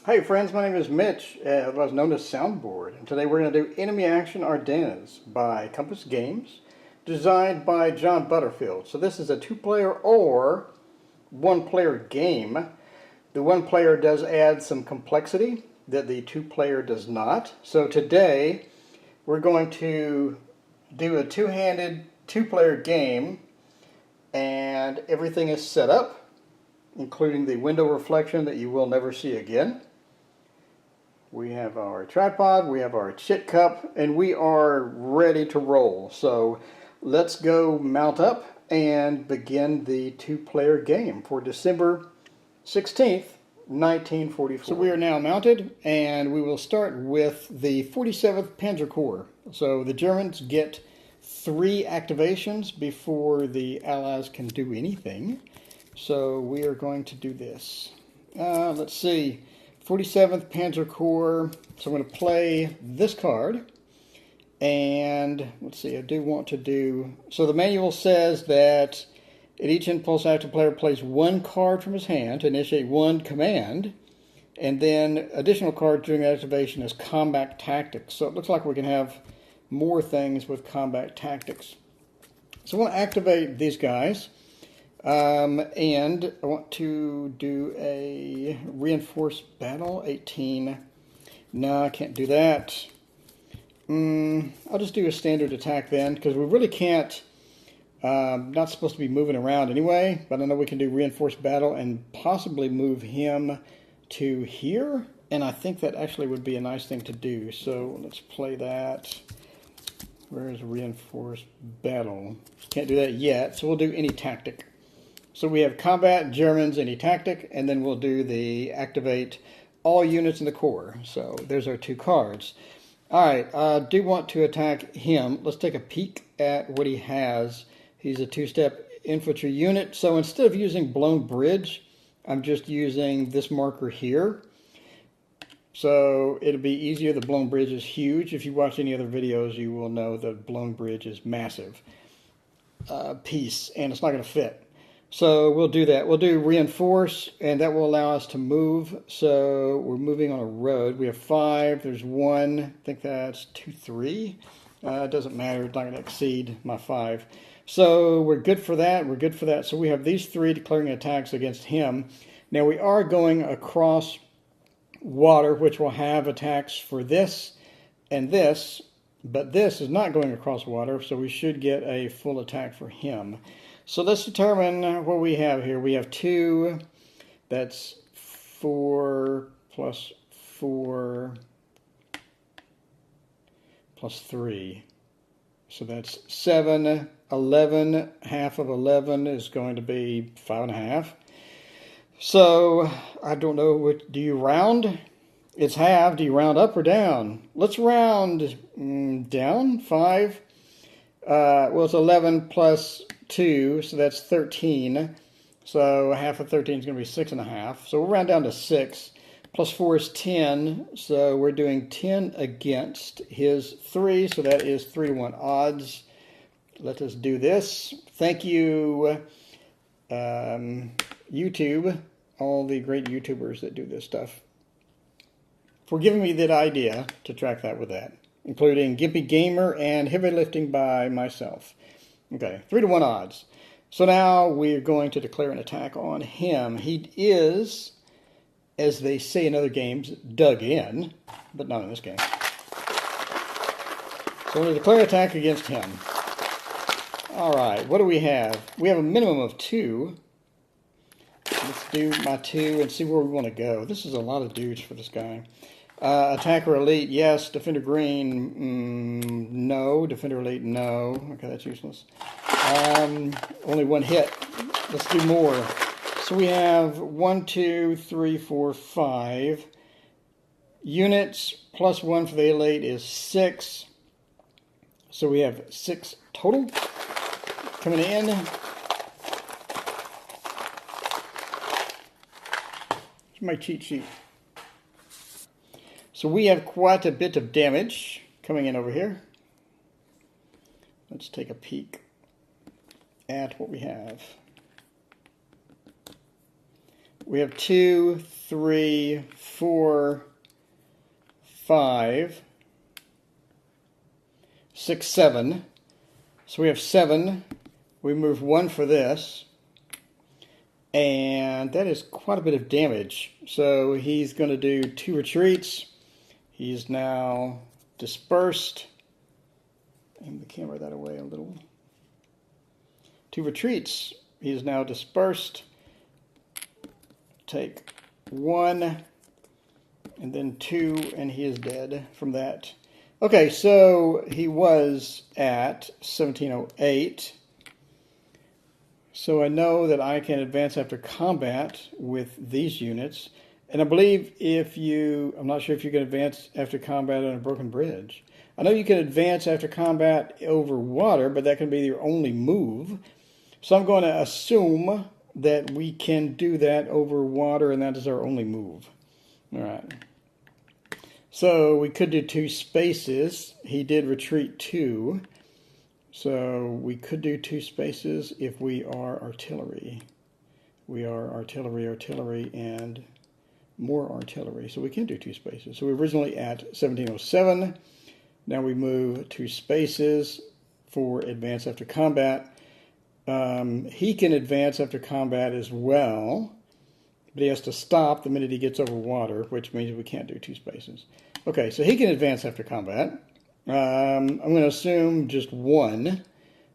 Hey friends, my name is Mitch, otherwise known as Soundboard, and today we're going to do Enemy Action Ardennes by Compass Games, designed by John Butterfield. So this is a two-player or one-player game. The one-player does add some complexity that the two-player does not. So today we're going to do a two-handed, two-player game, and everything is set up, including the window reflection that you will never see again. We have our tripod, we have our chit cup, and we are ready to roll. So let's go mount up and begin the two-player game for December 16th, 1944. So we are now mounted, and we will start with the 47th Panzer Corps. So the Germans get 3 activations before the Allies can do anything. So we are going to do this. Let's see. 47th Panzer Corps. So I'm going to play this card. And let's see, I do want to do... So the manual says that at each impulse active player plays 1 card from his hand to initiate 1 command. And then additional cards during activation is combat tactics. So it looks like we can have more things with combat tactics. So I want to activate these guys. And I want to do a reinforced battle, 18. No, I can't do that. I'll just do a standard attack then, because we really can't, not supposed to be moving around anyway, but I know we can do reinforced battle and possibly move him to here, and I think that actually would be a nice thing to do. So let's play that. Where's reinforced battle? Can't do that yet, so we'll do any tactic. So we have combat, Germans, any tactic, and then we'll do the activate all units in the Corps. So there's our 2 cards. All right, I do want to attack him. Let's take a peek at what he has. He's a 2-step infantry unit. So instead of using blown bridge, I'm just using this marker here. So it'll be easier. The blown bridge is huge. If you watch any other videos, you will know that blown bridge is massive piece, and it's not going to fit. So we'll do that. We'll do reinforce, and that will allow us to move. So we're moving on a road. We have 5. There's 1. I think that's 2, 3. It doesn't matter. It's not going to exceed my 5. So we're good for that. We're good for that. So we have these 3 declaring attacks against him. Now we are going across water, which will have attacks for this and this. But this is not going across water, so we should get a full attack for him. So let's determine what we have here. We have 2, that's 4 plus 4 plus 3. So that's 7, 11, half of 11 is going to be 5.5. So I don't know, what do you round? It's half. Do you round up or down? Let's round down, 5. Well, it's 11 plus 2, so that's 13. So half of 13 is going to be 6.5. So we'll round down to 6. Plus 4 is 10. So we're doing 10 against his 3. So that is 3-to-1 odds. Let us do this. Thank you, YouTube, all the great YouTubers that do this stuff, for giving me that idea to track that with that, including Gimpy Gamer and Heavy Lifting by myself. Okay, 3-to-1 odds. So now we're going to declare an attack on him. He is, as they say in other games, dug in, but not in this game. So we're going to declare an attack against him. All right, what do we have? We have a minimum of 2. Let's do my 2 and see where we want to go. This is a lot of dudes for this guy. Attacker Elite, yes. Defender Green, no. Defender Elite, no. Okay, that's useless. Only 1 hit. Let's do more. So we have 1, 2, 3, 4, 5. Units plus 1 for the Elite is 6. So we have 6 total. Coming in. Here's my cheat sheet. So we have quite a bit of damage coming in over here. Let's take a peek at what we have. We have 2, 3, 4, 5, 6, 7. So we have 7. We move 1 for this. And that is quite a bit of damage. So he's going to do 2 retreats. He's now dispersed. Aim the camera that away a little. 2 retreats. He is now dispersed. Take 1 and then 2, and he is dead from that. Okay, so he was at 1708. So I know that I can advance after combat with these units. And I believe I'm not sure if you can advance after combat on a broken bridge. I know you can advance after combat over water, but that can be your only move. So I'm going to assume that we can do that over water, and that is our only move. All right. So we could do 2 spaces. He did retreat 2. So we could do 2 spaces if we are artillery. We are artillery, and more artillery. So we can do 2 spaces. So we're originally at 1707. Now we move 2 spaces for advance after combat. He can advance after combat as well, but he has to stop the minute he gets over water, which means we can't do 2 spaces. Okay, so he can advance after combat. I'm going to assume just 1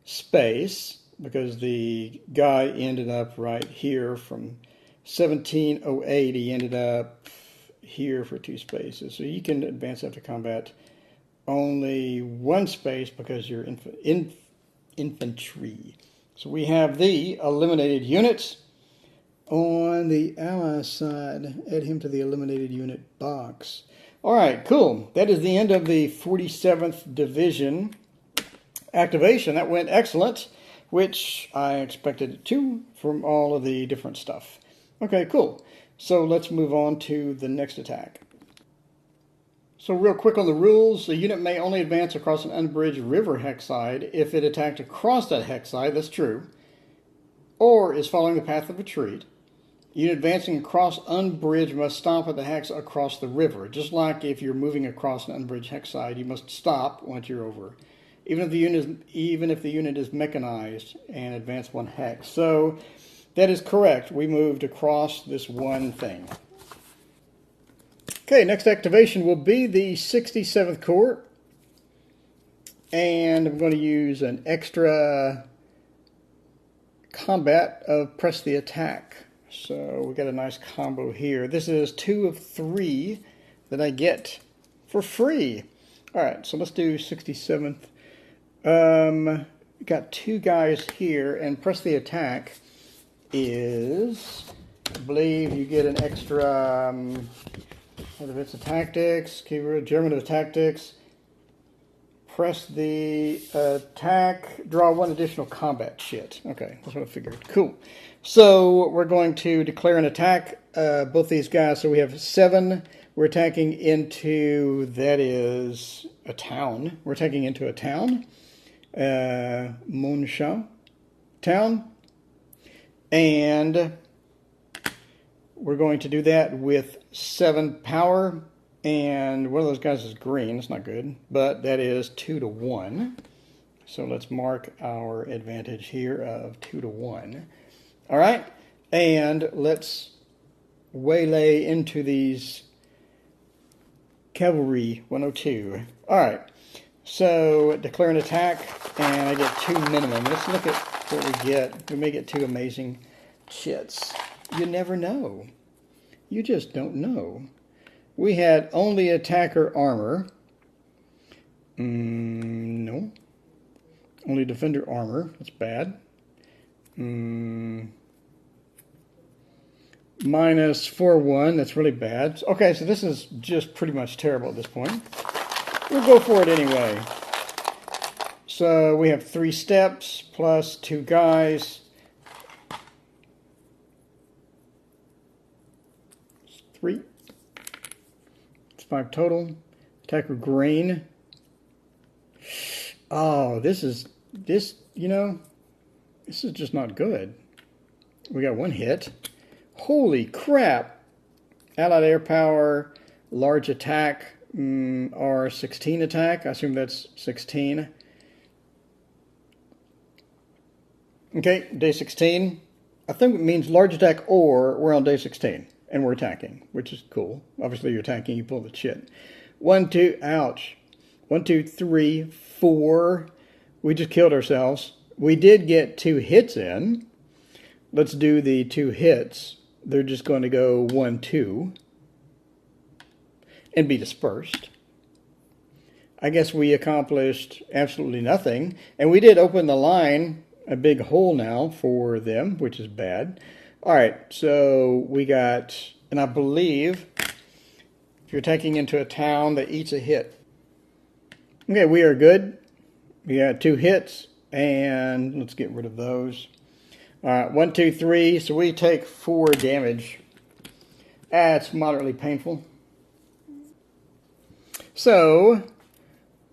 space, because the guy ended up right here from 1708. He ended up here for 2 spaces. So you can advance after combat only 1 space because you're infantry. So we have the eliminated units. On the ally side, add him to the eliminated unit box. All right, cool. That is the end of the 47th Division activation. That went excellent, which I expected it to from all of the different stuff. Okay, cool. So let's move on to the next attack. So real quick on the rules, the unit may only advance across an unbridged river hexside if it attacked across that hexside, that's true, or is following the path of retreat. Unit advancing across unbridged must stop at the hex across the river. Just like if you're moving across an unbridged hexside, you must stop once you're over. Even if the unit is mechanized and advance 1 hex. So that is correct. We moved across this one thing. Okay, next activation will be the 67th Corps. And I'm going to use an extra combat of press the attack. So we got a nice combo here. This is 2 of 3 that I get for free. All right, so let's do 67th. Got 2 guys here, and press the attack is, I believe you get an extra, what if it's a tactics, keyword German of tactics. Press the attack, draw 1 additional combat shit. Okay, that's what I figured. Cool. So we're going to declare an attack, both these guys. So we have 7. We're attacking into, that is a town. We're attacking into a town. Monsha town. And we're going to do that with 7 power. And one of those guys is green. It's not good. But that is 2 to 1. So let's mark our advantage here of 2 to 1. All right, and let's waylay into these cavalry 102. All right, so declare an attack, and I get 2 minimum. Let's look at what we get. We may get 2 amazing shits. You never know. You just don't know. We had only attacker armor. No. Only defender armor. That's bad. Minus 4-1, that's really bad. Okay, so this is just pretty much terrible at this point. We'll go for it anyway. So we have 3 steps plus 2 guys. 3. It's 5 total. Attacker green. Oh, this is just not good. We got 1 hit. Holy crap! Allied air power, large attack, or 16 attack. I assume that's 16. Okay, day 16. I think it means large attack or we're on day 16 and we're attacking, which is cool. Obviously you're attacking, you pull the shit. 1, 2, ouch. 1, 2, 3, 4. We just killed ourselves. We did get 2 hits in. Let's do the 2 hits. They're just going to go 1, 2 and be dispersed. I guess we accomplished absolutely nothing. And we did open the line, a big hole now for them, which is bad. All right, so we got, and I believe if you're taking into a town that eats a hit. Okay, we are good. We got 2 hits, and let's get rid of those. All right, 1, 2, 3. So we take 4 damage. That's moderately painful. So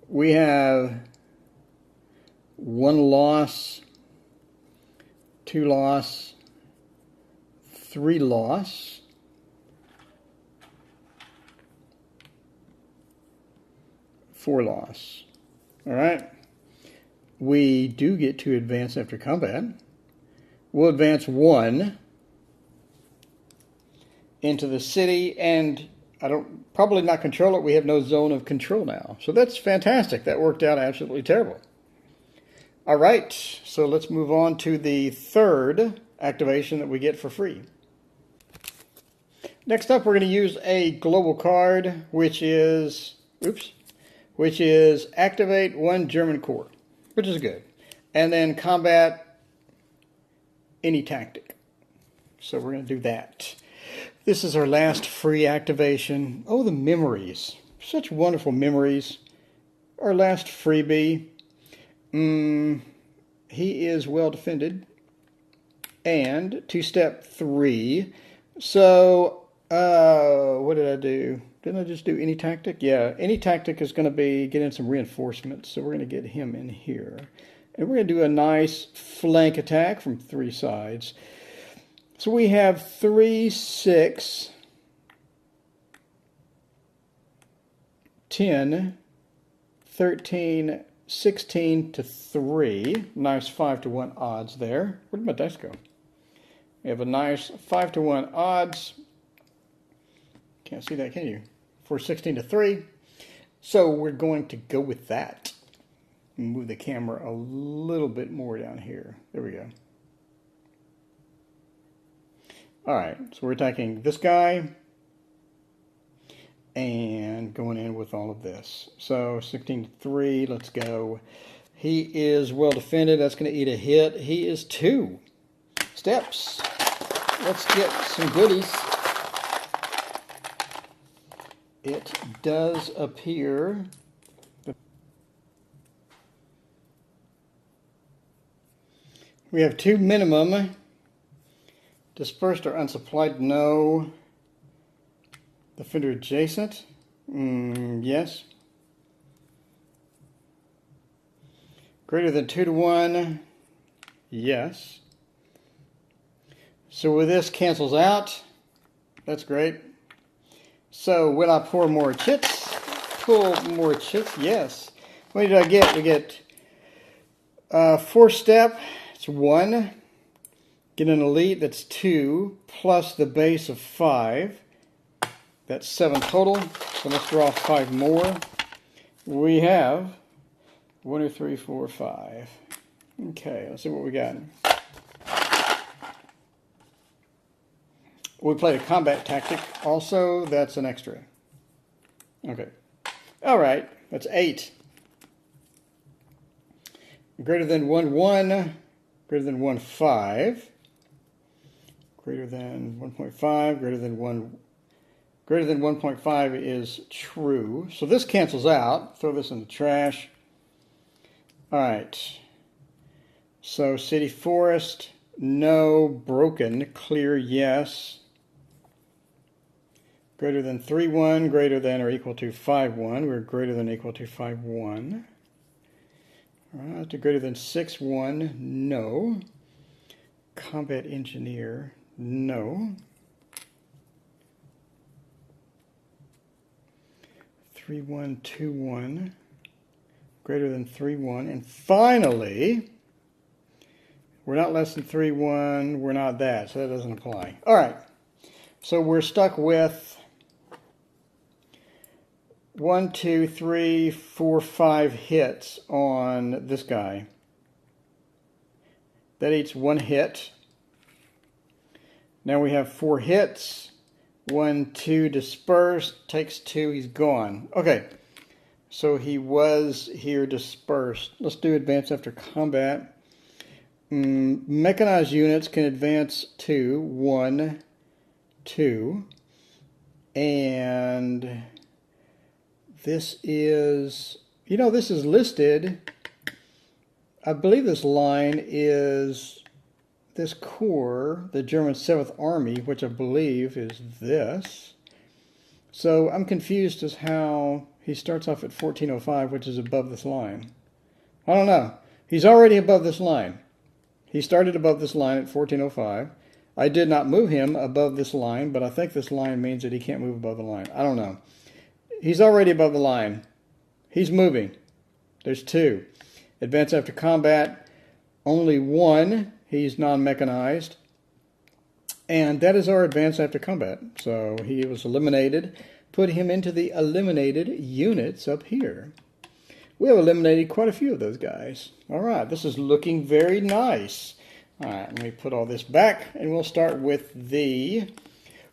we have 1 loss, 2 loss, 3 loss, 4 loss. All right. We do get to advance after combat. We'll advance 1 into the city, and I don't probably not control it. We have no zone of control now. So that's fantastic. That worked out absolutely terrible. All right, so let's move on to the 3rd activation that we get for free. Next up, we're going to use a global card, which is activate 1 German Corps, which is good. And then combat any tactic. So we're going to do that. This is our last free activation. Oh, the memories. Such wonderful memories. Our last freebie. He is well defended. And to step 3. So, what did I do? Didn't I just do any tactic? Yeah, any tactic is going to be getting some reinforcements. So we're going to get him in here. And we're going to do a nice flank attack from 3 sides. So we have 3, 6, 10, 13, 16 to 3. Nice 5-to-1 odds there. Where did my dice go? We have a nice 5-to-1 odds. Can't see that, can you? For 16 to 3. So we're going to go with that. Move the camera a little bit more down here. There we go. All right, so we're attacking this guy and going in with all of this. So 16 to 3, let's go. He is well defended. That's going to eat a hit. He is 2 steps. Let's get some goodies. It does appear we have 2 minimum. Dispersed or unsupplied? No. Defender adjacent? Yes. Greater than 2-to-1? Yes. So with this cancels out. That's great. So will I pour more chits? Pull more chits? Yes. What did I get? We get 4 step. It's 1. Get an elite, that's 2, plus the base of 5. That's 7 total. So let's draw 5 more. We have 1, 2, 3, 4, 5. Okay, let's see what we got. We played a combat tactic. Also, that's an extra. Okay. All right, that's 8. Greater than 1, 1. Greater than 1, 5. Greater than 1.5, greater than 1.5 is true. So this cancels out. Throw this in the trash. All right. So city forest, no. Broken, clear, yes. Greater than 3-1, greater than or equal to 5-1. We're greater than or equal to 5-1. All right, to greater than 6-1, no. Combat engineer, no. 3121. Greater than 3-1. And finally, we're not less than 3-1. We're not that, so that doesn't apply. All right. So we're stuck with 1, 2, 3, 4, 5 hits on this guy. That eats 1 hit. Now we have 4 hits. 1, 2 dispersed. Takes 2. He's gone. Okay. So he was here dispersed. Let's do advance after combat. Mechanized units can advance to 1, 2. And this is, this is listed. I believe this line is this corps, the German 7th Army, which I believe is this. So I'm confused as how he starts off at 1405, which is above this line. I don't know. He's already above this line. He started above this line at 1405. I did not move him above this line, but I think this line means that he can't move above the line. I don't know. He's already above the line. He's moving. There's 2. Advance after combat, only 1. He's non-mechanized. And that is our advance after combat. So he was eliminated. Put him into the eliminated units up here. We have eliminated quite a few of those guys. All right, this is looking very nice. All right, let me put all this back, and we'll start with the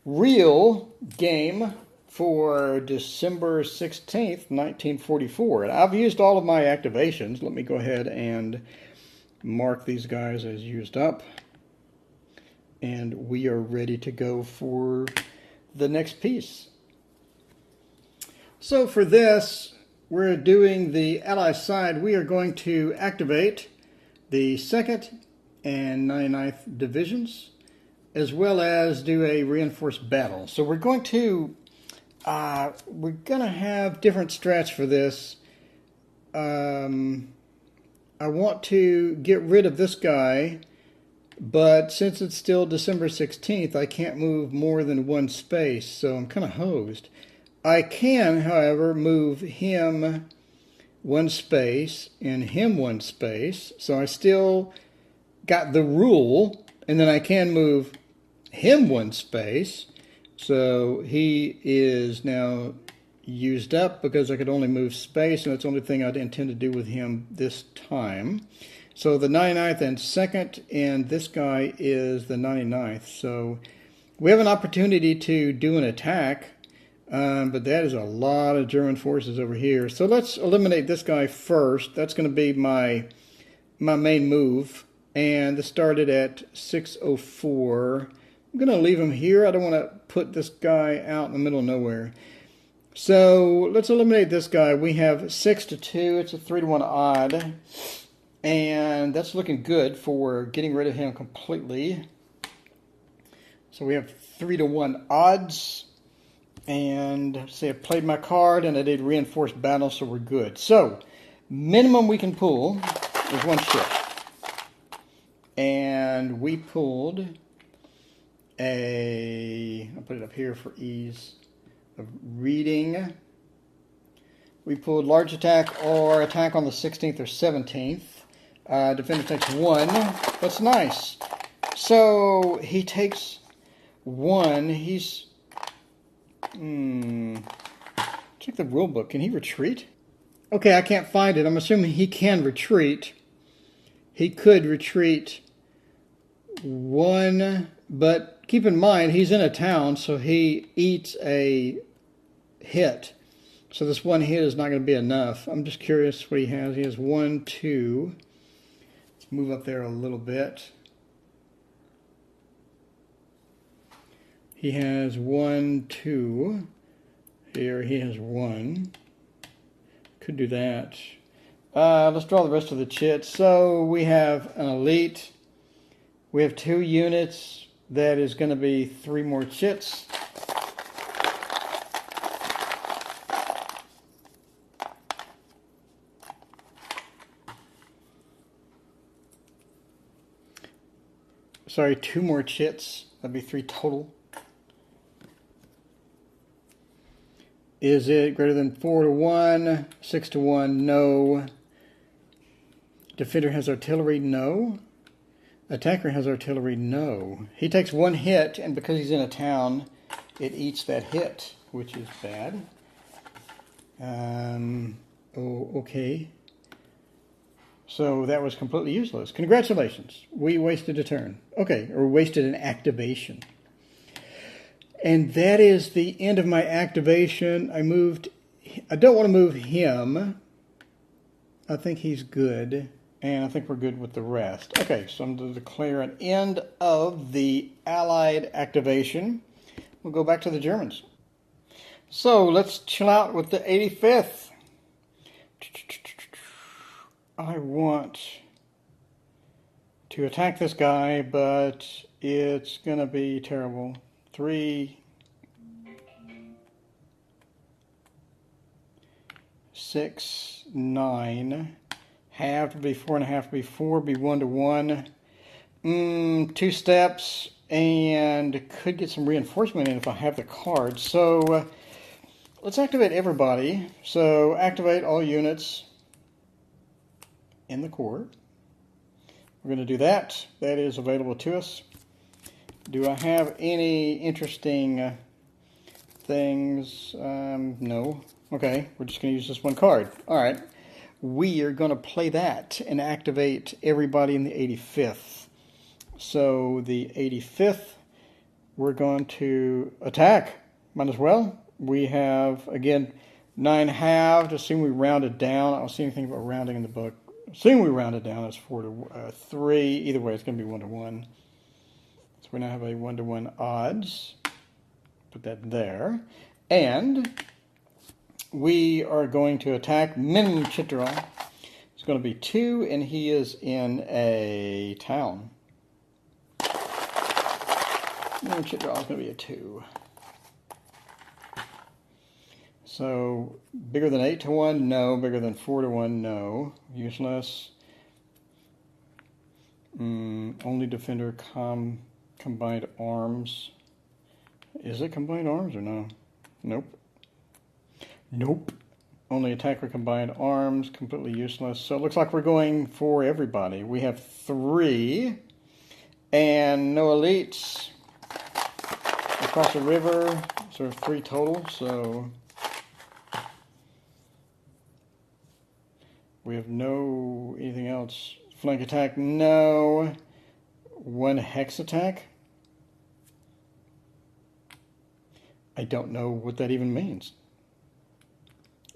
real game for December 16th, 1944. And I've used all of my activations. Let me go ahead and mark these guys as used up. And we are ready to go for the next piece. So for this, we're doing the Allied side. We are going to activate the 2nd and 99th Divisions, as well as do a reinforced battle. So we're going to have different strats for this. I want to get rid of this guy, but since it's still December 16th, I can't move more than 1 space, so I'm kind of hosed. I can, however, move him 1 space and him 1 space, so I still got the rule, and then I can move him 1 space, so he is now used up because I could only move space, and that's the only thing I'd intend to do with him this time. So the 99th and 2nd, and this guy is the 99th. So we have an opportunity to do an attack, but that is a lot of German forces over here. So let's eliminate this guy first. That's going to be my main move. And this started at 604. I'm going to leave him here. I don't want to put this guy out in the middle of nowhere. So let's eliminate this guy. We have 6 to 2. It's a 3 to 1 odd. And that's looking good for getting rid of him completely. So we have 3 to 1 odds. And say I played my card and I did reinforced battle, so we're good. So minimum we can pull is 1 ship. And we pulled I'll put it up here for ease of reading. We pulled large attack or attack on the 16th or 17th. Defender takes 1. That's nice. So he takes 1. He's... check the rule book. Can he retreat? Okay, I can't find it. I'm assuming he can retreat. He could retreat 1, but keep in mind, he's in a town, so he eats a hit. So this 1 hit is not going to be enough. I'm just curious what he has. He has 1, 2. Let's move up there a little bit. He has 1, 2. Here he has 1. Could do that. Let's draw the rest of the chits. So we have an elite. We have 2 units. That is going to be 3 more chits. Sorry, 2 more chits. That'd be 3 total. Is it greater than 4-1? 6-1? No. Defender has artillery? No. Attacker has artillery? No. He takes one hit, and because he's in a town, it eats that hit, which is bad. Okay. So that was completely useless. Congratulations. We wasted a turn. Okay, or wasted an activation. And that is the end of my activation. I don't want to move him. I think he's good. And I think we're good with the rest. Okay, so I'm going to declare an end of the Allied activation. We'll go back to the Germans. So let's chill out with the 85th. I want to attack this guy, but it's going to be terrible. 3, 6, 9. Half would be 4.5, be 4, be 1-1. 2 steps, and could get some reinforcement in if I have the card. So let's activate everybody. So activate all units in the Corps. We're going to do that. That is available to us. Do I have any interesting things? No. Okay, we're just going to use this one card. All right. We are going to play that and activate everybody in the 85th. So the 85th, we're going to attack. Might as well. We have, again, 9 halved. Assume we rounded down. I don't see anything about rounding in the book. Assume we rounded down. It's 4-3. Either way, it's going to be 1-1. So we now have a 1-1 odds. Put that there. And we are going to attack Min Chitral. It's going to be 2, and he is in a town. Min Chitral is going to be a 2. So, bigger than 8-1? No. Bigger than 4-1? No. Useless. Only defender combined arms. Is it combined arms or no? Nope. Nope. Only attacker combined arms, completely useless. So it looks like we're going for everybody. We have 3 and no elites across the river. So 3 total. So we have no anything else. Flank attack, no. 1 hex attack. I don't know what that even means.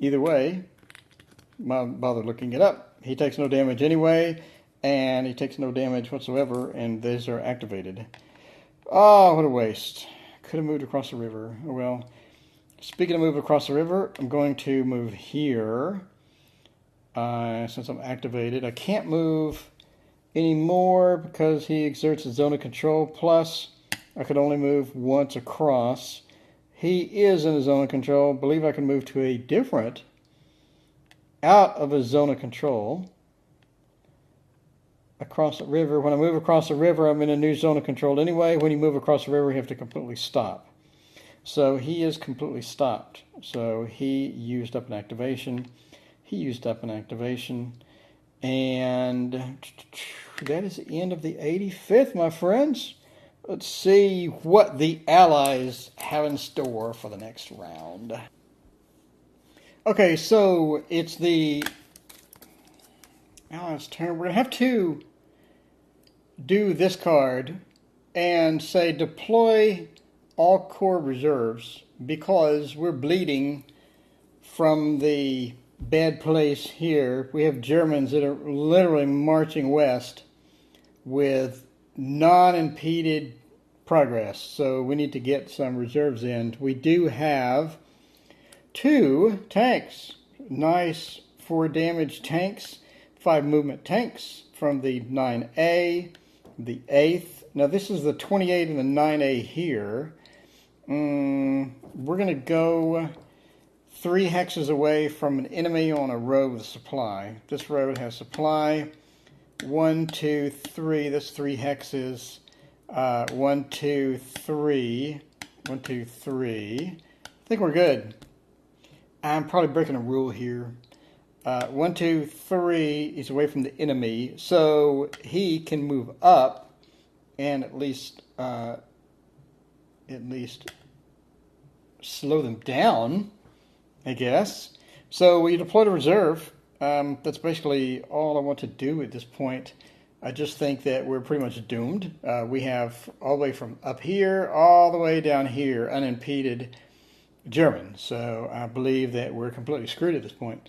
Either way, not bother looking it up. He takes no damage anyway, and he takes no damage whatsoever, and these are activated. Oh, what a waste. Could have moved across the river. Oh, well, speaking of move across the river, I'm going to move here. Since I'm activated, I can't move anymore because he exerts a zone of control. Plus, I could only move once across. He is in a zone of control. I believe I can move to a different, out of a zone of control, across the river. When I move across the river, I'm in a new zone of control anyway. When you move across the river, you have to completely stop. So he is completely stopped. So he used up an activation. He used up an activation. And that is the end of the 85th, my friends. Let's see what the Allies have in store for the next round. Okay, so it's the Allies' turn. We're going to have to do this card and say deploy all Corps reserves because we're bleeding from the bad place here. We have Germans that are literally marching west with non-impeded progress, so we need to get some reserves in. We do have 2 tanks, nice 4 damage tanks, 5 movement tanks from the 9A, the 8th. Now this is the 28 and the 9A here. We're going to go 3 hexes away from an enemy on a road with supply. This road has supply. 1, 2, 3. That's 3 hexes. 1, 2, 3. 1, 2, 3. I think we're good. I'm probably breaking a rule here. 1, 2, 3, he's away from the enemy, so he can move up and at least slow them down, I guess. So we deploy the reserve. That's basically all I want to do at this point. I just think that we're pretty much doomed. We have all the way from up here all the way down here unimpeded Germans. So I believe that we're completely screwed at this point.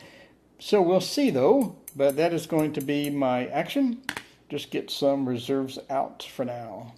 So we'll see though, but that is going to be my action. Just get some reserves out for now.